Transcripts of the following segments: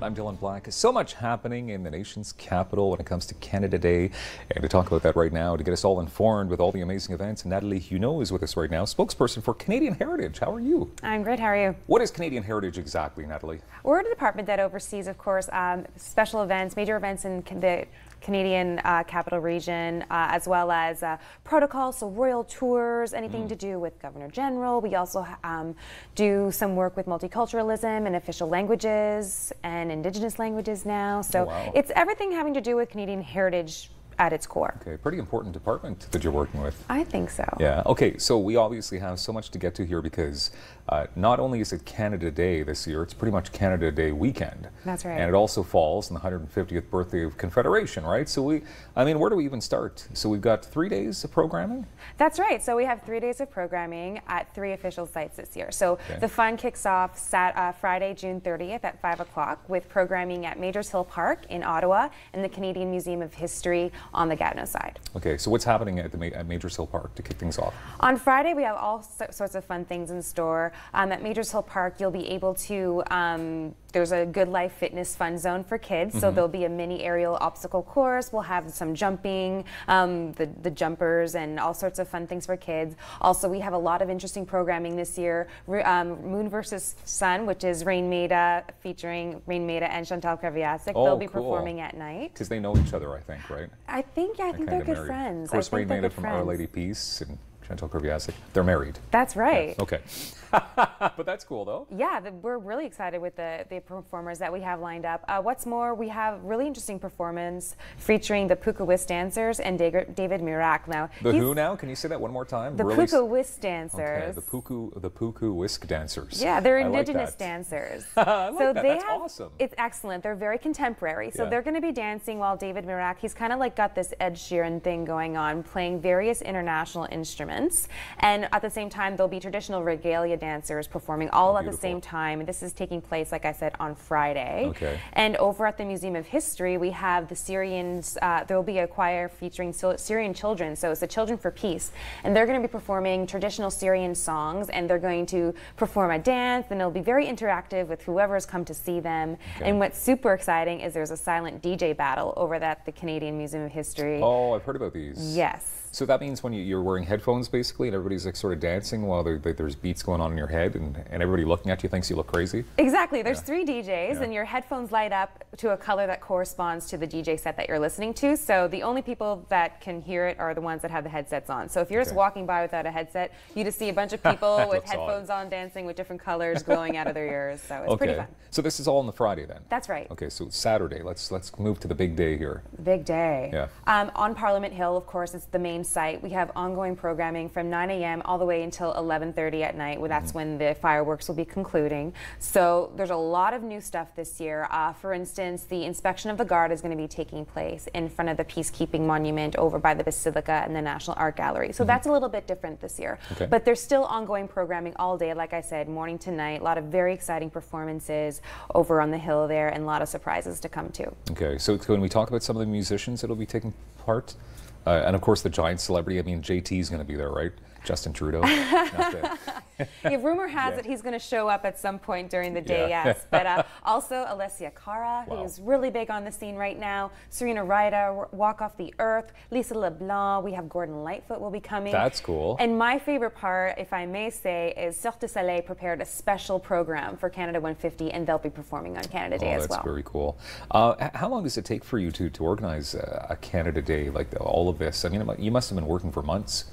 I'm Dylan Black. So much happening in the nation's capital when it comes to Canada Day. And to talk about that right now, to get us all informed with all the amazing events, Natalie Huneault is with us right now, spokesperson for Canadian Heritage. How are you? I'm great. How are you? What is Canadian Heritage exactly, Natalie? We're a department that oversees, of course, special events, major events in the Canadian capital region, as well as protocols, so royal tours, anything to do with Governor General. We also do some work with multiculturalism and official languages and Indigenous languages now. So it's everything having to do with Canadian heritage at its core. Okay, pretty important department that you're working with. I think so. Yeah, okay, so we obviously have so much to get to here because not only is it Canada Day this year, it's pretty much Canada Day weekend. That's right. And it also falls on the 150th birthday of Confederation, right? So where do we even start? So we've got 3 days of programming? That's right. So we have 3 days of programming at 3 official sites this year. So the fun kicks off Friday, June 30th at 5 o'clock with programming at Majors Hill Park in Ottawa and the Canadian Museum of History on the Gatineau side. Okay, so what's happening at Majors Hill Park to kick things off? On Friday, we have all sorts of fun things in store. At Majors Hill Park, you'll be able to, there's a Good Life Fitness Fun Zone for kids, so there'll be a mini aerial obstacle course. We'll have some jumping, the jumpers, and all sorts of fun things for kids. Also, we have a lot of interesting programming this year. Moon versus Sun, which is Rain Maida, featuring Rain Maida and Chantal Kreviazik. They'll be performing at night. Because they know each other, I think, right? I think they're good friends. Of course, Rain Maida from Our Lady Peace and Chantal Kreviazik, they're married. That's right. Yes. Okay. But that's cool, though. Yeah, we're really excited with the performers that we have lined up. What's more, we have really interesting performance featuring the Puka Whisk dancers and David Mirac. Now, who now? Can you say that one more time? The Puka Whisk dancers. Okay, the Puka Whisk dancers. Yeah, they're Indigenous dancers. I like that. That's awesome. It's excellent. They're very contemporary. So they're going to be dancing while David Mirac, he's kind of like got this Ed Sheeran thing going on, playing various international instruments. And at the same time, there'll be traditional regalia dancers performing all at the same time. And this is taking place, like I said, on Friday. Okay. And over at the Museum of History, we have the Syrians, there will be a choir featuring Syrian children. So it's the Children for Peace. And they're going to be performing traditional Syrian songs, and they're going to perform a dance, and it'll be very interactive with whoever's come to see them. Okay. And what's super exciting is there's a silent DJ battle over at the Canadian Museum of History. Oh, I've heard about these. Yes. So that means when you're wearing headphones, basically, and everybody's like sort of dancing while there's beats going on in your head, and everybody looking at you thinks you look crazy? Exactly. There's 3 DJs, and your headphones light up to a color that corresponds to the DJ set that you're listening to. So the only people that can hear it are the ones that have the headsets on. So if you're just walking by without a headset, you just see a bunch of people with headphones on dancing with different colors glowing out of their ears. So it's pretty fun. So this is all on the Friday then? That's right. Okay, so Saturday. Let's move to the big day here. The big day. Yeah. On Parliament Hill, of course, it's the main site. We have ongoing programming from 9 a.m. all the way until 11:30 at night. That's when the fireworks will be concluding. So there's a lot of new stuff this year. For instance, the inspection of the guard is going to be taking place in front of the Peacekeeping Monument over by the Basilica and the National Art Gallery. So that's a little bit different this year. Okay. But there's still ongoing programming all day, like I said, morning to night. A lot of very exciting performances over on the hill there, and a lot of surprises to come too. Okay, so when we talk about some of the musicians that'll be taking part, and of course the giant celebrity, I mean JT's going to be there, right? Justin Trudeau. Rumor has it he's going to show up at some point during the day, yes. But also Alessia Cara, who's really big on the scene right now. Serena Ryder, Walk Off the Earth. Lisa LeBlanc. We have Gordon Lightfoot will be coming. That's cool. And my favorite part, if I may say, is Cirque du Soleil prepared a special program for Canada 150, and they'll be performing on Canada Day as well. That's very cool. How long does it take for you to organize a Canada Day, like all of this? I mean, you must have been working for months.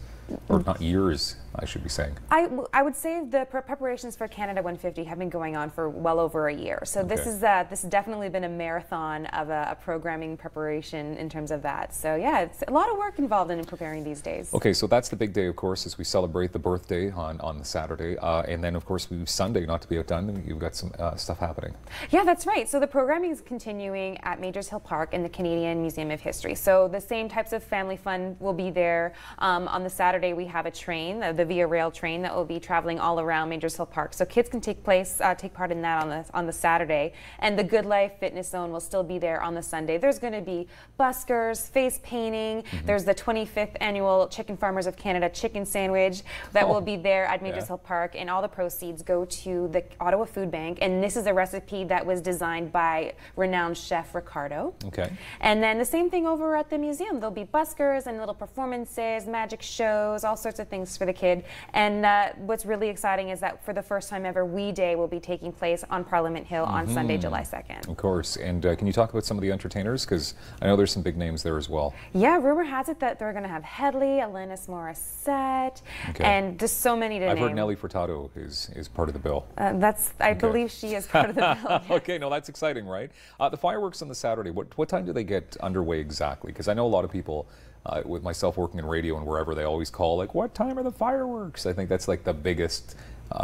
Or not years, I should be saying. I would say the preparations for Canada 150 have been going on for well over a year. So this has definitely been a marathon of a programming preparation in terms of that. So yeah, it's a lot of work involved in preparing these days. Okay, so that's the big day, of course, as we celebrate the birthday on the Saturday. And then, of course, Sunday, not to be outdone, you've got some stuff happening. Yeah, that's right. So the programming is continuing at Majors Hill Park in the Canadian Museum of History. So the same types of family fun will be there on the Saturday Saturday we have a train, the Via Rail train, that will be traveling all around Majors Hill Park. So kids can take part in that on the Saturday. And the Good Life Fitness Zone will still be there on the Sunday. There's going to be buskers, face painting. There's the 25th annual Chicken Farmers of Canada chicken sandwich that will be there at Majors Hill Park, and all the proceeds go to the Ottawa Food Bank. And this is a recipe that was designed by renowned chef Ricardo. Okay. And then the same thing over at the museum. There'll be buskers and little performances, magic shows, all sorts of things for the kid. And what's really exciting is that for the first time ever, We Day will be taking place on Parliament Hill on Sunday, July 2nd. Of course. And can you talk about some of the entertainers? Because I know there's some big names there as well. Yeah, rumor has it that they're going to have Headley, Alanis Morissette, and just so many to name. I've heard Nelly Furtado is part of the bill. I believe she is part of the bill. Yes. Okay, no, that's exciting, right? The fireworks on the Saturday, what time do they get underway exactly? Because I know a lot of people, with myself working in radio and wherever, they always call, like, what time are the fireworks? I think that's like the biggest,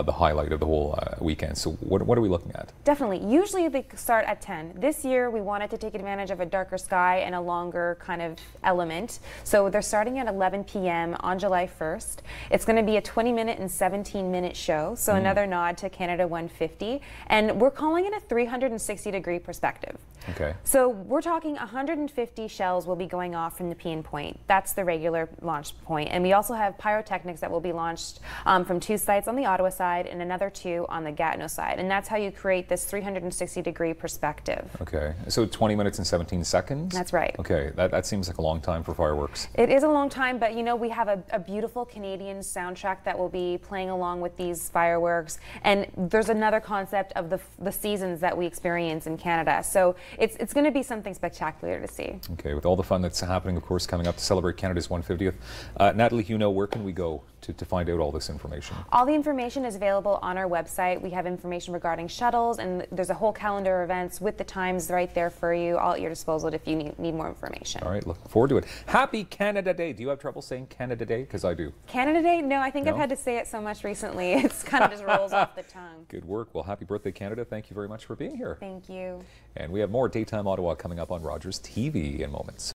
the highlight of the whole weekend. So what are we looking at? Definitely. Usually they start at 10. This year we wanted to take advantage of a darker sky and a longer kind of element. So they're starting at 11 p.m. on July 1st. It's going to be a 20-minute and 17-minute show. So another nod to Canada 150. And we're calling it a 360-degree perspective. Okay. So we're talking 150 shells will be going off from the Pean Point. That's the regular launch point. And we also have pyrotechnics that will be launched from 2 sites on the Ottawa side and another 2 on the Gatineau side. And that's how you create this 360-degree perspective. Okay. So 20 minutes and 17 seconds? That's right. Okay. That seems like a long time for fireworks. It is a long time, but you know, we have a beautiful Canadian soundtrack that will be playing along with these fireworks. And there's another concept of the seasons that we experience in Canada. So it's going to be something spectacular to see. Okay. With all the fun that's happening, of course, coming up to celebrate Canada's 150th, Natalie Huneault, where can we go to find out all this information? All the information is available on our website. We have information regarding shuttles, and there's a whole calendar of events with the times right there for you, all at your disposal if you need more information. All right, looking forward to it. Happy Canada Day. Do you have trouble saying Canada Day? Because I do. Canada Day? No, I think I've had to say it so much recently. It's kind of just rolls off the tongue. Good work. Well, happy birthday, Canada. Thank you very much for being here. Thank you. And we have more Daytime Ottawa coming up on Rogers TV in moments.